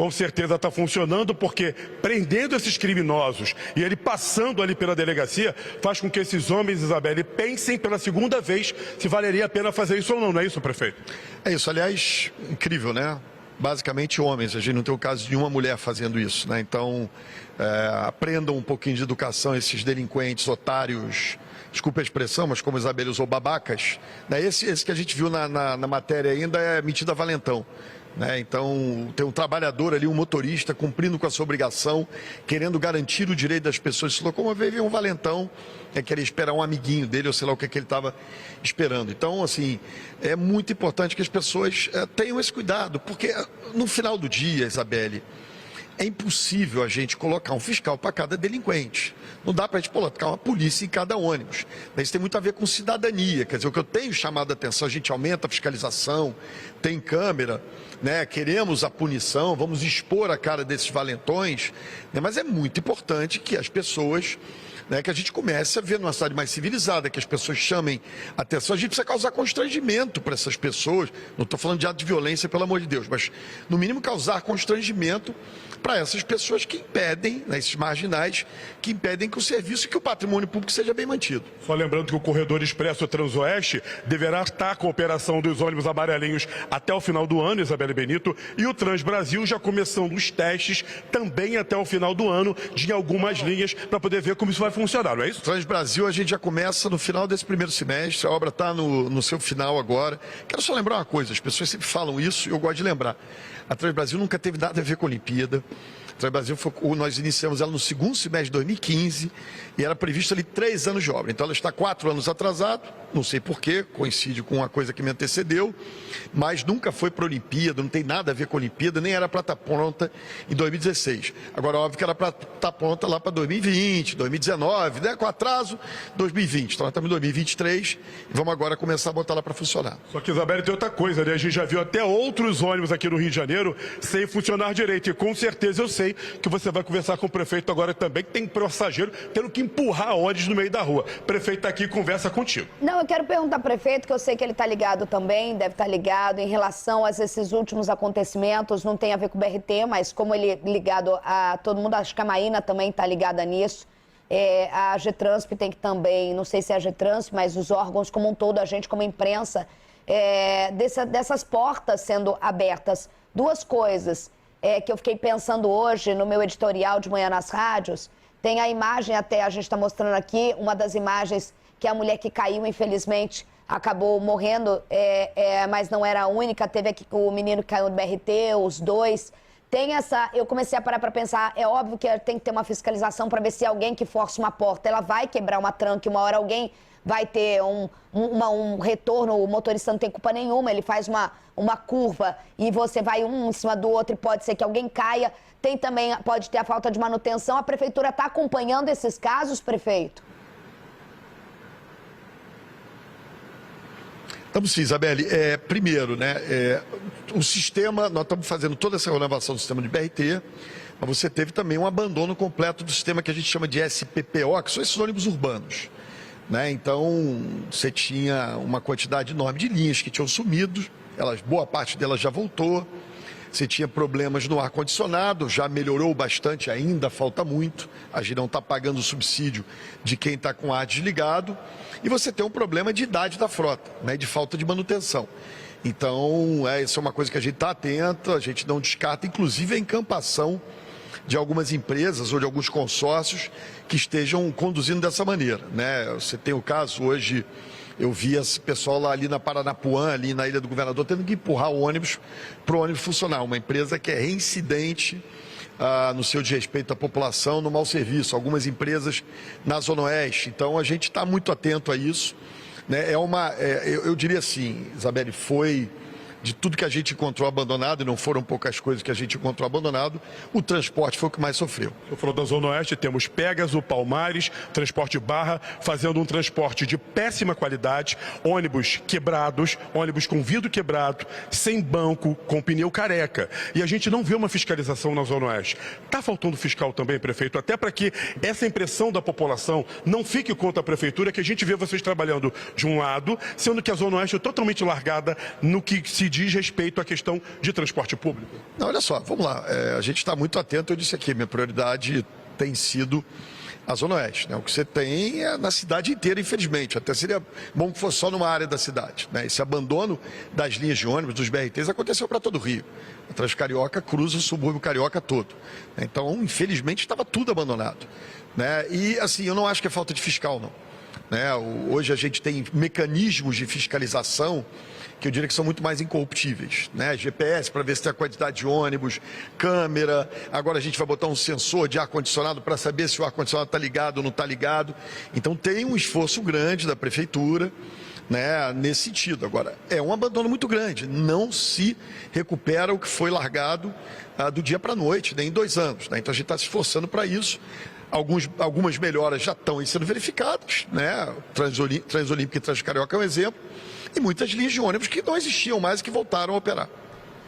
Com certeza está funcionando, porque prendendo esses criminosos e ele passando ali pela delegacia, faz com que esses homens, Isabelle, pensem pela segunda vez se valeria a pena fazer isso ou não, não é isso, prefeito? É isso, aliás, incrível, né? Basicamente homens, a gente não tem o caso de nenhuma mulher fazendo isso, né? Então, aprendam um pouquinho de educação esses delinquentes, otários, desculpa a expressão, mas como a Isabelle usou, babacas, né? Esse que a gente viu na matéria ainda é metido a valentão, né? Então, tem um trabalhador ali, um motorista, cumprindo com a sua obrigação, querendo garantir o direito das pessoas de se locomover, e um valentão querer esperar um amiguinho dele, ou sei lá o que ele estava esperando. Então, assim, é muito importante que as pessoas tenham esse cuidado, porque no final do dia, Isabelle, é impossível a gente colocar um fiscal para cada delinquente. Não dá para a gente colocar uma polícia em cada ônibus. Isso tem muito a ver com cidadania. Quer dizer, o que eu tenho chamado a atenção, a gente aumenta a fiscalização, tem câmera, né? Queremos a punição, vamos expor a cara desses valentões, né? Mas é muito importante que as pessoas, né, que a gente comece a ver numa cidade mais civilizada, que as pessoas chamem atenção. A gente precisa causar constrangimento para essas pessoas. Não estou falando de ato de violência, pelo amor de Deus, mas no mínimo causar constrangimento para essas pessoas que impedem, né, esses marginais, que impedem que o serviço e que o patrimônio público seja bem mantido. Só lembrando que o corredor expresso Transoeste deverá estar com a operação dos ônibus amarelinhos até o final do ano, Isabelle Benito, e o Transbrasil já começando os testes também até o final do ano de algumas linhas para poder ver como isso vai funcionar, não é isso? Transbrasil a gente já começa no final desse primeiro semestre, a obra está no seu final agora. Quero só lembrar uma coisa, as pessoas sempre falam isso e eu gosto de lembrar. A Transbrasil nunca teve nada a ver com a Olimpíada. A Transbrasil, nós iniciamos ela no segundo semestre de 2015 e era previsto ali 3 anos de obra. Então ela está 4 anos atrasada, não sei porquê, coincide com uma coisa que me antecedeu, mas nunca foi para a Olimpíada, não tem nada a ver com a Olimpíada, nem era para estar pronta em 2016. Agora, óbvio que era para estar pronta lá para 2020, 2019, né? Com atraso, 2020. Então nós estamos em 2023 e vamos agora começar a botar lá para funcionar. Só que, Isabelle, tem outra coisa, né? A gente já viu até outros ônibus aqui no Rio de Janeiro sem funcionar direito. E com certeza eu sei que você vai conversar com o prefeito agora também, que tem passageiro tendo que empurrar ônibus no meio da rua. O prefeito está aqui e conversa contigo. Não, eu quero perguntar ao prefeito, que eu sei que ele está ligado também, deve estar ligado em relação a esses últimos acontecimentos, não tem a ver com o BRT, mas como ele é ligado a todo mundo, acho que a Maína também está ligada nisso. A Getransp tem que também, não sei se é a Getransp, mas os órgãos como um todo, a gente como imprensa, dessas portas sendo abertas. Duas coisas que eu fiquei pensando hoje no meu editorial de manhã nas rádios, tem a imagem até, a gente está mostrando aqui, uma das imagens que a mulher que caiu, infelizmente, acabou morrendo, mas não era a única, teve aqui o menino que caiu no BRT, os dois. Tem essa, eu comecei a parar para pensar, é óbvio que tem que ter uma fiscalização para ver se alguém que força uma porta, ela vai quebrar uma tranca, uma hora alguém vai ter um retorno, o motorista não tem culpa nenhuma, ele faz uma curva e você vai um em cima do outro e pode ser que alguém caia. Tem também, pode ter a falta de manutenção. A prefeitura está acompanhando esses casos, prefeito? Estamos sim, Isabelle. Primeiro, né, o sistema, nós estamos fazendo toda essa renovação do sistema de BRT, mas você teve também um abandono completo do sistema que a gente chama de SPPO, que são esses ônibus urbanos. Né? Então, você tinha uma quantidade enorme de linhas que tinham sumido, boa parte delas já voltou. Você tinha problemas no ar-condicionado, já melhorou bastante, ainda falta muito. A gente não está pagando o subsídio de quem está com o ar desligado. E você tem um problema de idade da frota, né, de falta de manutenção. Então, isso é uma coisa que a gente está atento, a gente não descarta, inclusive a encampação de algumas empresas ou de alguns consórcios que estejam conduzindo dessa maneira. Né? Você tem o caso hoje... Eu vi esse pessoal lá ali na Paranapuã, ali na Ilha do Governador, tendo que empurrar o ônibus para o ônibus funcionar. Uma empresa que é reincidente no seu desrespeito à população, no mau serviço. Algumas empresas na Zona Oeste. Então, a gente está muito atento a isso. Né? Eu diria assim, Isabelle, foi... de tudo que a gente encontrou abandonado, e não foram poucas coisas que a gente encontrou abandonado, o transporte foi o que mais sofreu. Eu falo da Zona Oeste, temos Pégaso, Palmares, Transporte Barra, fazendo um transporte de péssima qualidade, ônibus quebrados, ônibus com vidro quebrado, sem banco, com pneu careca. E a gente não vê uma fiscalização na Zona Oeste. Está faltando fiscal também, prefeito, até para que essa impressão da população não fique contra a prefeitura, que a gente vê vocês trabalhando de um lado, sendo que a Zona Oeste é totalmente largada no que se diz respeito à questão de transporte público? Não, olha só, vamos lá. A gente está muito atento, eu disse aqui, minha prioridade tem sido a Zona Oeste, né? O que você tem é na cidade inteira, infelizmente. Até seria bom que fosse só numa área da cidade, né? Esse abandono das linhas de ônibus, dos BRTs, aconteceu para todo o Rio. A Transcarioca cruza o subúrbio carioca todo. Então, infelizmente, estava tudo abandonado, né? E, assim, eu não acho que é falta de fiscal, não. Né? Hoje a gente tem mecanismos de fiscalização que eu diria que são muito mais incorruptíveis, né? GPS para ver se tem a quantidade de ônibus, câmera, agora a gente vai botar um sensor de ar-condicionado para saber se o ar-condicionado está ligado ou não está ligado. Então tem um esforço grande da prefeitura, né, nesse sentido. Agora, é um abandono muito grande, não se recupera o que foi largado do dia para a noite, nem em 2 anos, né? Então a gente está se esforçando para isso. Algumas melhoras já estão sendo verificadas, né? Transolímpica e Transcarioca é um exemplo. E muitas linhas de ônibus que não existiam mais e que voltaram a operar.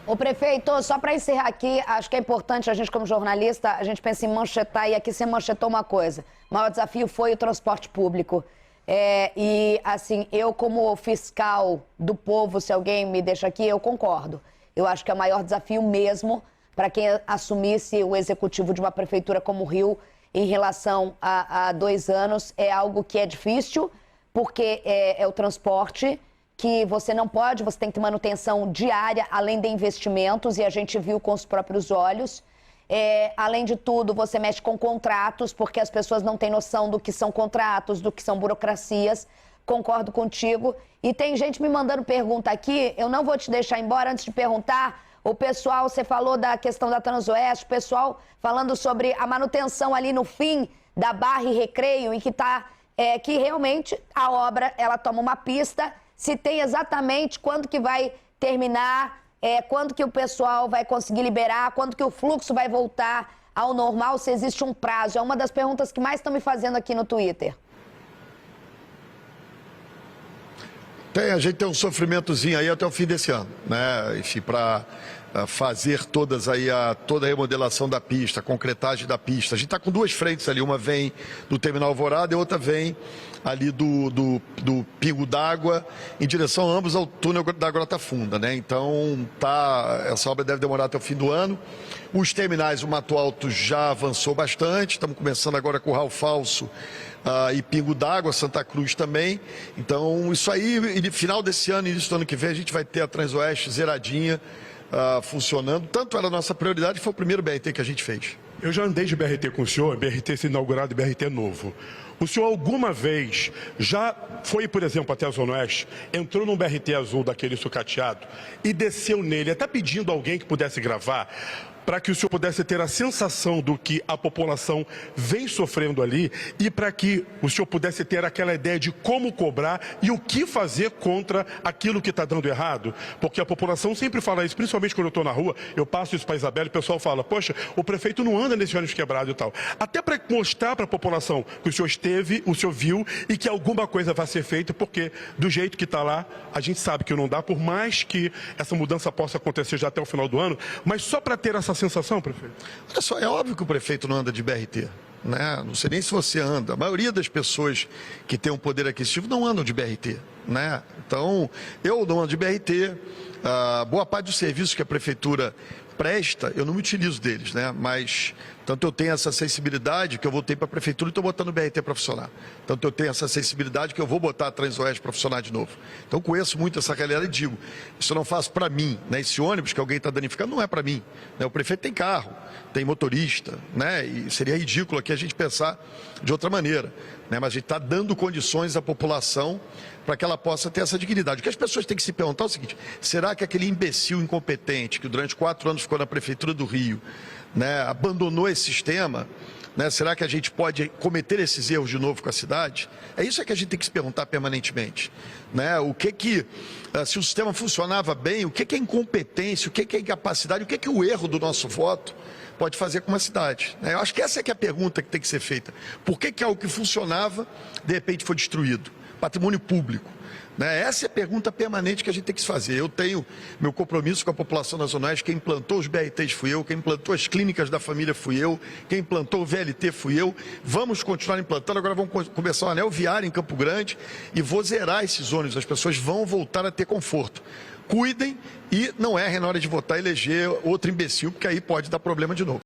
Ô prefeito, só para encerrar aqui, acho que é importante a gente como jornalista, a gente pensa em manchetar, e aqui você manchetou uma coisa. O maior desafio foi o transporte público. E assim, eu como fiscal do povo, se alguém me deixa aqui, eu concordo. Eu acho que é o maior desafio mesmo para quem assumisse o executivo de uma prefeitura como o Rio em relação a 2 anos. É algo que é difícil, porque é o transporte que você não pode, você tem que ter manutenção diária, além de investimentos, e a gente viu com os próprios olhos. Além de tudo, você mexe com contratos, porque as pessoas não têm noção do que são contratos, do que são burocracias. Concordo contigo. E tem gente me mandando pergunta aqui, eu não vou te deixar embora antes de perguntar. O pessoal, você falou da questão da Transoeste, o pessoal falando sobre a manutenção ali no fim da Barra e Recreio, em que que realmente a obra, ela toma uma pista. Se tem exatamente quando que vai terminar, quando que o pessoal vai conseguir liberar, quando que o fluxo vai voltar ao normal, se existe um prazo. É uma das perguntas que mais estão me fazendo aqui no Twitter. A gente tem um sofrimentozinho aí até o fim desse ano, né? Enfim, para fazer toda a remodelação da pista, a concretagem da pista. A gente está com 2 frentes ali, uma vem do Terminal Alvorada e outra vem ali do Pingo d'Água, em direção ambos ao túnel da Grota Funda, né? Então, essa obra deve demorar até o fim do ano. Os terminais, o Mato Alto já avançou bastante, estamos começando agora com o Curral Falso e Pingo d'Água, Santa Cruz também. Então, isso aí, no final desse ano, início do ano que vem, a gente vai ter a Transoeste zeradinha, funcionando. Tanto era a nossa prioridade, foi o primeiro BRT que a gente fez. Eu já andei de BRT com o senhor, BRT se inaugurado e BRT novo. O senhor alguma vez já foi, por exemplo, até a Zona Oeste, entrou num BRT azul daquele sucateado e desceu nele, até pedindo a alguém que pudesse gravar, para que o senhor pudesse ter a sensação do que a população vem sofrendo ali e para que o senhor pudesse ter aquela ideia de como cobrar e o que fazer contra aquilo que está dando errado? Porque a população sempre fala isso, principalmente quando eu estou na rua, eu passo isso para Isabela e o pessoal fala, poxa, o prefeito não anda nesse ônibus quebrado e tal. Até para mostrar para a população que o senhor esteve, o senhor viu e que alguma coisa vai ser feita, porque do jeito que está lá, a gente sabe que não dá, por mais que essa mudança possa acontecer já até o final do ano, mas só para ter essa sensação, prefeito? Olha só, é óbvio que o prefeito não anda de BRT, né? Não sei nem se você anda. A maioria das pessoas que tem um poder aquisitivo não andam de BRT, né? Então, eu não ando de BRT. Boa parte dos serviços que a prefeitura presta, eu não me utilizo deles, né? Mas tanto eu tenho essa sensibilidade que eu voltei para a prefeitura e estou botando o BRT para funcionar. Tanto eu tenho essa sensibilidade que eu vou botar a Transoeste para funcionar de novo. Então conheço muito essa realidade e digo, isso eu não faço para mim, né? Esse ônibus que alguém está danificando não é para mim, né? O prefeito tem carro, tem motorista, né? E seria ridículo aqui a gente pensar de outra maneira, né? Mas a gente está dando condições à população para que ela possa ter essa dignidade. O que as pessoas têm que se perguntar é o seguinte, será que aquele imbecil incompetente que durante 4 anos ficou na prefeitura do Rio, né, abandonou esse sistema, né, será que a gente pode cometer esses erros de novo com a cidade? É isso que a gente tem que se perguntar permanentemente, né? Se o sistema funcionava bem, o que é incompetência, o que é incapacidade, o que é o erro do nosso voto pode fazer com uma cidade, né? Eu acho que essa é que é a pergunta que tem que ser feita. Por que algo que funcionava, de repente foi destruído? Patrimônio público, né? Essa é a pergunta permanente que a gente tem que se fazer. Eu tenho meu compromisso com a população da Zona Oeste, quem implantou os BRTs fui eu, quem implantou as clínicas da família fui eu, quem implantou o VLT fui eu, vamos continuar implantando, agora vamos começar o anel viário em Campo Grande e vou zerar esses ônibus, as pessoas vão voltar a ter conforto. cuidem e não errem na hora de votar e eleger outro imbecil, porque aí pode dar problema de novo.